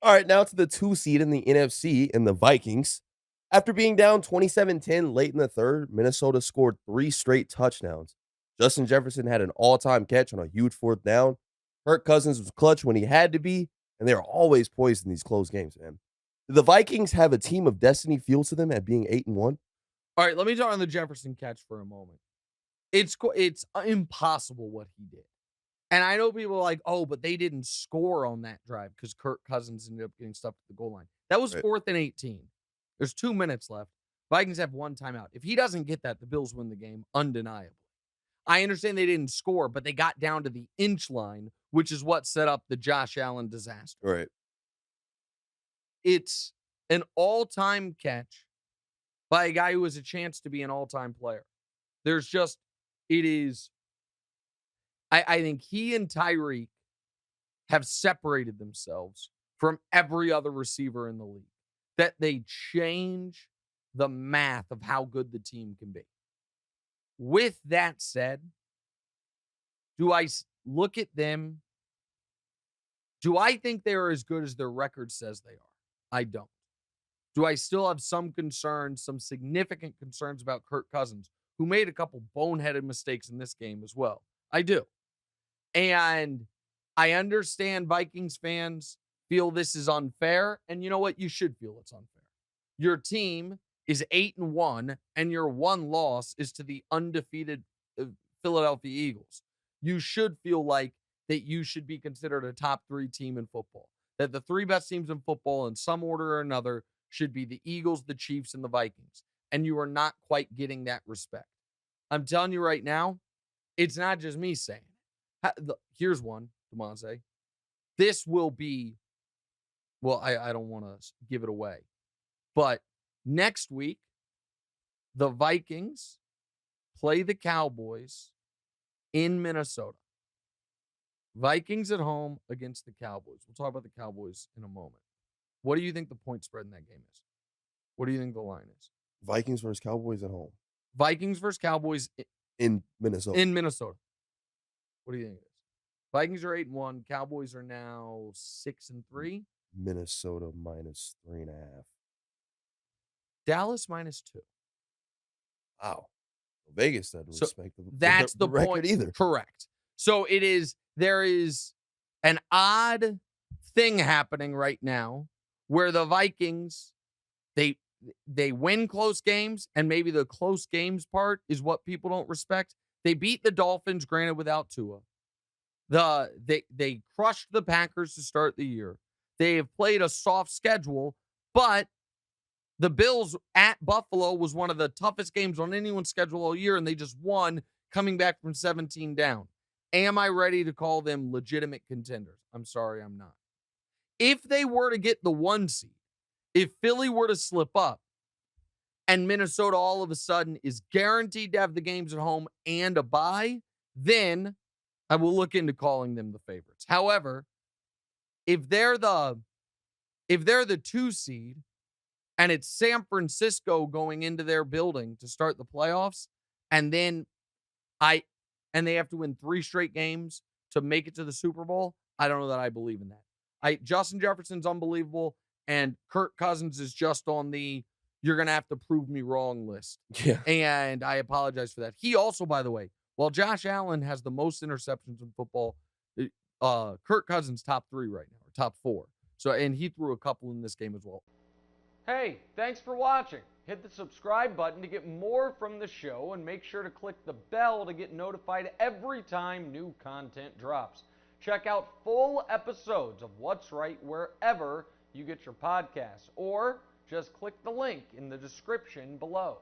All right, now to the 2 seed in the NFC and the Vikings. After being down 27-10 late in the third, Minnesota scored 3 straight touchdowns. Justin Jefferson had an all-time catch on a huge fourth down. Kirk Cousins was clutch when he had to be, and they are always poised in these close games, man. Do the Vikings have a team of destiny feel to them at being 8-1? All right, let me talk on the Jefferson catch for a moment. It's impossible what he did. And I know people are like, "Oh, but they didn't score on that drive because Kirk Cousins ended up getting stuffed at the goal line." That was Right. 4th and 18. There's 2 minutes left. Vikings have 1 timeout. If he doesn't get that, the Bills win the game undeniably. I understand they didn't score, but they got down to the inch line, which is what set up the Josh Allen disaster. Right. It's an all-time catch by a guy who has a chance to be an all-time player. There's just it is I think he and Tyreek have separated themselves from every other receiver in the league. That they change the math of how good the team can be. With that said, do I look at them? Do I think they are as good as their record says they are? I don't. Do I still have some concerns, some significant concerns about Kirk Cousins, who made a couple boneheaded mistakes in this game as well? I do. And I understand Vikings fans feel this is unfair. And you know what? You should feel it's unfair. Your team is 8-1, and your one loss is to the undefeated Philadelphia Eagles. You should feel like that you should be considered a top 3 team in football. That the 3 best teams in football, in some order or another, should be the Eagles, the Chiefs, and the Vikings. And you are not quite getting that respect. I'm telling you right now, it's not just me saying it. Here's one, Demonte. This will be, well, I don't want to give it away, but next week, the Vikings play the Cowboys in Minnesota. Vikings at home against the Cowboys. We'll talk about the Cowboys in a moment. What do you think the point spread in that game is? What do you think the line is? Vikings versus Cowboys at home Vikings versus Cowboys in Minnesota. in Minnesota. What do you think it is? Vikings are 8-1. Cowboys are now 6-3. Minnesota minus 3.5. Dallas -2. Wow. Vegas doesn't So respect that's the the record point. either. Correct. So there is an odd thing happening right now where the Vikings, they win close games, and maybe the close games part is what people don't respect. They beat the Dolphins, granted without Tua. They crushed the Packers to start the year. They have played a soft schedule, but the Bills at Buffalo was one of the toughest games on anyone's schedule all year, and they just won coming back from 17 down. Am I ready to call them legitimate contenders? I'm sorry, I'm not. If they were to get the 1 seed, if Philly were to slip up, and Minnesota all of a sudden is guaranteed to have the games at home and a bye, then I will look into calling them the favorites. However, if they're the 2 seed and it's San Francisco going into their building to start the playoffs, and then they have to win 3 straight games to make it to the Super Bowl, I don't know that I believe in that. Justin Jefferson's unbelievable, and Kirk Cousins is just on the "you're gonna have to prove me wrong" list. Yeah. And I apologize for that. He also, by the way, while Josh Allen has the most interceptions in football, Kirk Cousins top 3 right now, or top 4. So, and he threw a couple in this game as well. Hey, thanks for watching. Hit the subscribe button to get more from the show, and make sure to click the bell to get notified every time new content drops. Check out full episodes of What's Right wherever you get your podcasts, or just click the link in the description below.